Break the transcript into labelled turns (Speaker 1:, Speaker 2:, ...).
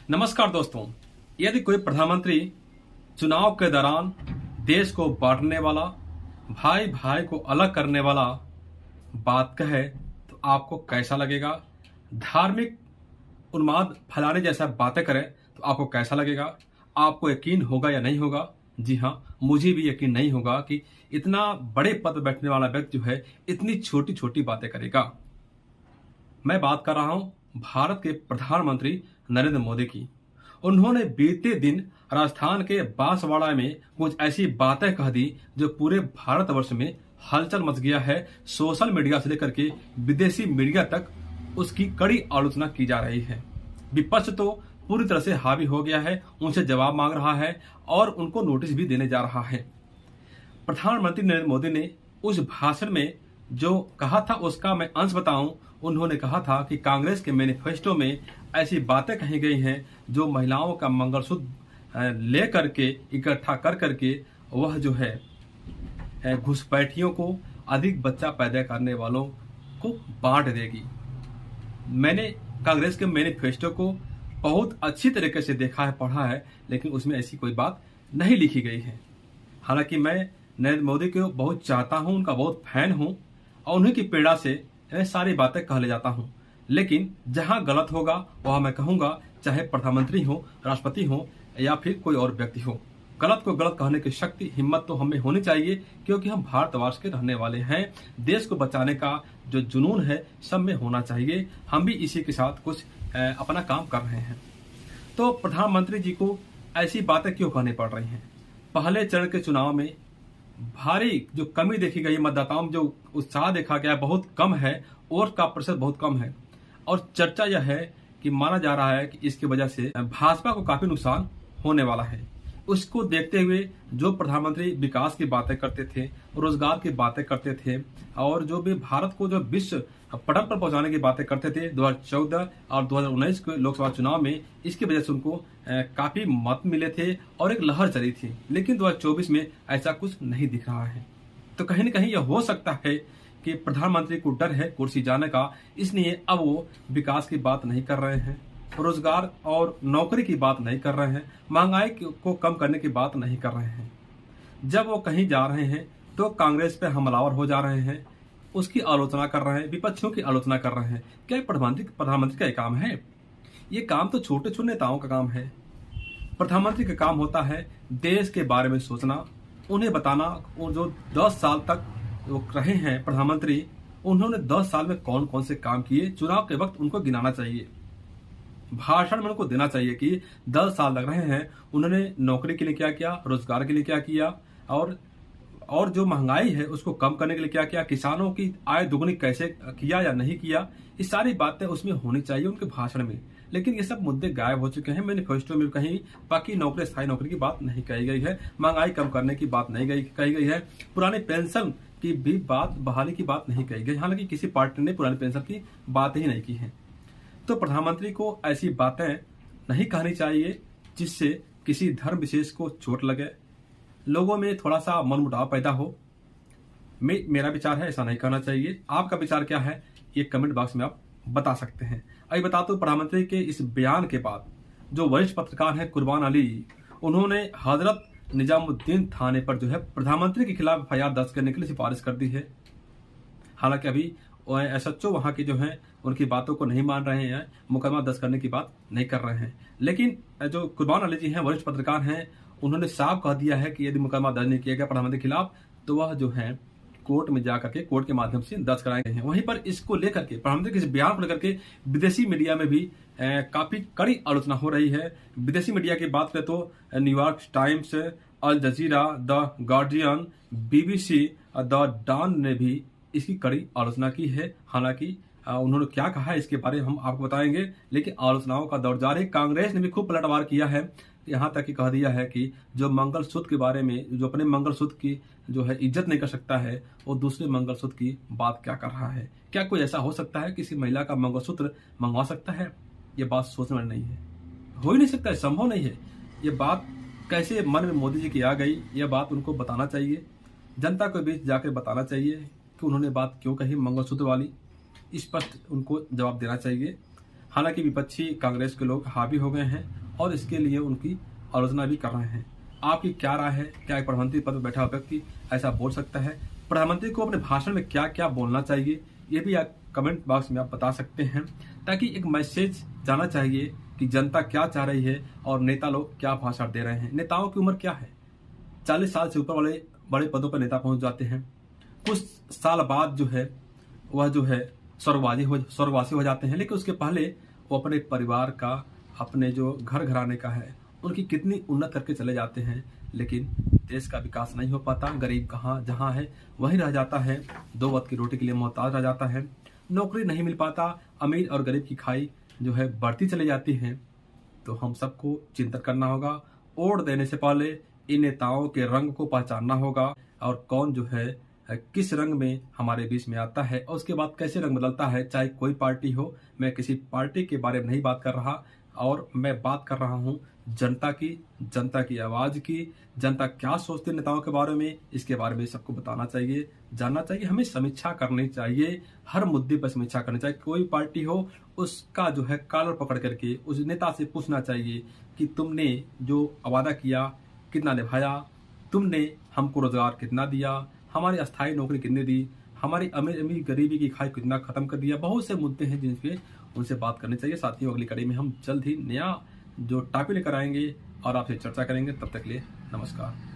Speaker 1: नमस्कार दोस्तों। यदि कोई प्रधानमंत्री चुनाव के दौरान देश को बांटने वाला, भाई भाई को अलग करने वाला बात कहे तो आपको कैसा लगेगा? धार्मिक उन्माद फैलाने जैसा बातें करे तो आपको कैसा लगेगा? आपको यकीन होगा या नहीं होगा? जी हाँ, मुझे भी यकीन नहीं होगा कि इतना बड़े पद पर बैठने वाला व्यक्ति जो है इतनी छोटी छोटी बातें करेगा। मैं बात कर रहा हूं भारत के प्रधानमंत्री नरेंद्र मोदी की। उन्होंने बीते दिन राजस्थान के बांसवाड़ा में कुछ ऐसी बातें कह दी जो पूरे भारतवर्ष में हलचल मच गया है। सोशल मीडिया से लेकर के विदेशी मीडिया तक उसकी कड़ी आलोचना की जा रही है। विपक्ष तो पूरी तरह से हावी हो गया है, उनसे जवाब मांग रहा है और उनको नोटिस भी देने जा रहा है। प्रधानमंत्री नरेंद्र मोदी ने उस भाषण में जो कहा था उसका मैं अंश बताऊं। उन्होंने कहा था कि कांग्रेस के मैनिफेस्टो में ऐसी बातें कही गई हैं जो महिलाओं का मंगलसूत्र ले करके इकट्ठा कर करके वह जो है घुसपैठियों को, अधिक बच्चा पैदा करने वालों को बांट देगी। मैंने कांग्रेस के मैनिफेस्टो को बहुत अच्छी तरीके से देखा है, पढ़ा है, लेकिन उसमें ऐसी कोई बात नहीं लिखी गई है। हालांकि मैं नरेंद्र मोदी को बहुत चाहता हूं, उनका बहुत फैन हूं और उन्हीं की प्रेरणा से मैं सारी बातें कह ले जाता हूं। लेकिन जहां गलत होगा वहां मैं कहूंगा, चाहे प्रधानमंत्री हो, राष्ट्रपति हो या फिर कोई और व्यक्ति हो। गलत को गलत कहने की शक्ति, हिम्मत तो हमें होनी चाहिए, क्योंकि हम भारतवर्ष के रहने वाले हैं। देश को बचाने का जो जुनून है सब में होना चाहिए। हम भी इसी के साथ कुछ अपना काम कर रहे हैं। तो प्रधानमंत्री जी को ऐसी बातें क्यों कहनी पड़ रही हैं? पहले चरण के चुनाव में भारी जो कमी देखी गई, मतदाताओं में जो उत्साह देखा गया बहुत कम है, वोट का प्रतिशत बहुत कम है और चर्चा यह है कि माना जा रहा है कि इसकी वजह से भाजपा को काफी नुकसान होने वाला है। उसको देखते हुए जो प्रधानमंत्री विकास की बातें करते थे, रोजगार की बातें करते थे और जो भी भारत को जो विश्व पटल पर पहुंचाने की बातें करते थे 2014 और 2019 के लोकसभा चुनाव में, इसकी वजह से उनको काफी मत मिले थे और एक लहर चली थी। लेकिन 2024 में ऐसा कुछ नहीं दिख रहा है। तो कहीं न कहीं यह हो सकता है कि प्रधानमंत्री को डर है कुर्सी जाने का, इसलिए अब वो विकास की बात नहीं कर रहे हैं, रोजगार और नौकरी की बात नहीं कर रहे हैं, महंगाई को कम करने की बात नहीं कर रहे हैं। जब वो कहीं जा रहे हैं तो कांग्रेस पे हमलावर हो जा रहे हैं, उसकी आलोचना कर रहे हैं, विपक्षियों की आलोचना कर रहे हैं। क्या प्रधानमंत्री का ये काम है? ये काम तो छोटे छोटे नेताओं का काम है। प्रधानमंत्री का काम होता है देश के बारे में सोचना, उन्हें बताना। वो जो 10 साल तक वो रहे हैं प्रधानमंत्री, उन्होंने 10 साल में कौन कौन से काम किए, चुनाव के वक्त उनको गिनाना चाहिए। भाषण में उनको देना चाहिए कि 10 साल लग रहे हैं, उन्होंने नौकरी के लिए क्या किया, रोजगार के लिए क्या किया और जो महंगाई है उसको कम करने के लिए क्या किया, किसानों की आय दुगनी कैसे किया या नहीं किया। ये सारी बातें उसमें होनी चाहिए उनके भाषण में। लेकिन ये सब मुद्दे गायब हो चुके हैं। मैनिफेस्टो में कहीं बाकी नौकरी, स्थायी नौकरी की बात नहीं कही गई है, महंगाई कम करने की बात नहीं कही गई है, पुरानी पेंशन की भी बात, बहाली की बात नहीं कही गई। हालांकि किसी पार्टी ने पुरानी पेंशन की बात ही नहीं की है। तो प्रधानमंत्री को ऐसी बातें नहीं कहनी चाहिए जिससे किसी धर्म विशेष को चोट लगे, लोगों में थोड़ा सा मनमुटाव पैदा हो। मेरा विचार है ऐसा नहीं करना चाहिए। आपका विचार क्या है ये कमेंट बॉक्स में आप बता सकते हैं। अभी बता दो, प्रधानमंत्री के इस बयान के बाद जो वरिष्ठ पत्रकार हैं कुर्बान अली, उन्होंने हजरत निजामुद्दीन थाने पर जो है प्रधानमंत्री के खिलाफ एफआईआर दर्ज करने के लिए सिफारिश कर दी है। हालांकि अभी एसएचओ वहां के जो हैं उनकी बातों को नहीं मान रहे हैं, मुकदमा दर्ज करने की बात नहीं कर रहे हैं। लेकिन जो कुर्बान अली जी हैं, वरिष्ठ पत्रकार हैं, उन्होंने साफ कह दिया है कि यदि मुकदमा दर्ज नहीं किया गया प्रधानमंत्री के खिलाफ तो वह जो है कोर्ट में जाकर के कोर्ट के माध्यम से दर्ज कराए गए हैं। वहीं पर इसको लेकर के, प्रधानमंत्री के इस बयान को लेकर के विदेशी मीडिया में भी काफी कड़ी आलोचना हो रही है। विदेशी मीडिया की बात करें तो New York Times, Al Jazeera, the Guardian, BBC, the Dawn ने भी इसकी कड़ी आलोचना की है। हालांकि उन्होंने क्या कहा है इसके बारे में हम आपको बताएंगे, लेकिन आलोचनाओं का दौर जारी। कांग्रेस ने भी खूब पलटवार किया है, यहाँ तक कि कह दिया है कि जो मंगलसूत्र के बारे में, जो अपने मंगलसूत्र की जो है इज्जत नहीं कर सकता है, वो दूसरे मंगलसूत्र की बात क्या कर रहा है। क्या कोई ऐसा हो सकता है किसी महिला का मंगलसूत्र मंगवा सकता है? ये बात सोचने वाली नहीं है, हो ही नहीं सकता है, संभव नहीं है। ये बात कैसे मन में मोदी जी की आ गई, यह बात उनको बताना चाहिए, जनता के बीच जाकर बताना चाहिए कि उन्होंने बात क्यों कही मंगलसूत्र वाली। स्पष्ट उनको जवाब देना चाहिए। हालांकि विपक्षी कांग्रेस के लोग हावी हो गए हैं और इसके लिए उनकी आलोचना भी कर रहे हैं। आपकी क्या राय है? क्या एक प्रधानमंत्री पद पर बैठा व्यक्ति ऐसा बोल सकता है? प्रधानमंत्री को अपने भाषण में क्या क्या बोलना चाहिए, ये भी आप कमेंट बॉक्स में आप बता सकते हैं, ताकि एक मैसेज जाना चाहिए कि जनता क्या चाह रही है और नेता लोग क्या भाषण दे रहे हैं। नेताओं की उम्र क्या है? 40 साल से ऊपर वाले बड़े पदों पर नेता पहुंच जाते हैं, कुछ साल बाद जो है वह जो है स्वर्गवासी हो जाते हैं, लेकिन उसके पहले वो अपने परिवार का, अपने जो घर घराने का है, उनकी कितनी उन्नत करके चले जाते हैं। लेकिन देश का विकास नहीं हो पाता, गरीब कहाँ जहाँ है वहीं रह जाता है, 2 वक्त की रोटी के लिए मोहताज रह जाता है, नौकरी नहीं मिल पाता, अमीर और गरीब की खाई जो है बढ़ती चली जाती है। तो हम सबको चिंतन करना होगा। वोट देने से पहले इन नेताओं के रंग को पहचानना होगा और कौन जो है किस रंग में हमारे बीच में आता है और उसके बाद कैसे रंग बदलता है, चाहे कोई पार्टी हो। मैं किसी पार्टी के बारे में नहीं बात कर रहा, और मैं बात कर रहा हूँ जनता की, जनता की आवाज की। जनता क्या सोचती है नेताओं के बारे में, इसके बारे में सबको बताना चाहिए, जानना चाहिए। हमें समीक्षा करनी चाहिए, हर मुद्दे पर समीक्षा करनी चाहिए। कोई पार्टी हो उसका जो है कॉलर पकड़ करके उस नेता से पूछना चाहिए कि तुमने जो वादा किया कितना निभाया, तुमने हमको रोजगार कितना दिया, हमारी अस्थायी नौकरी कितने दी, हमारी अमीर गरीबी की खाई कितना खत्म कर दिया। बहुत से मुद्दे हैं जिन पे उनसे बात करनी चाहिए। साथियों, अगली कड़ी में हम जल्द ही नया जो टॉपिक लेकर आएंगे और आपसे चर्चा करेंगे। तब तक के लिए नमस्कार।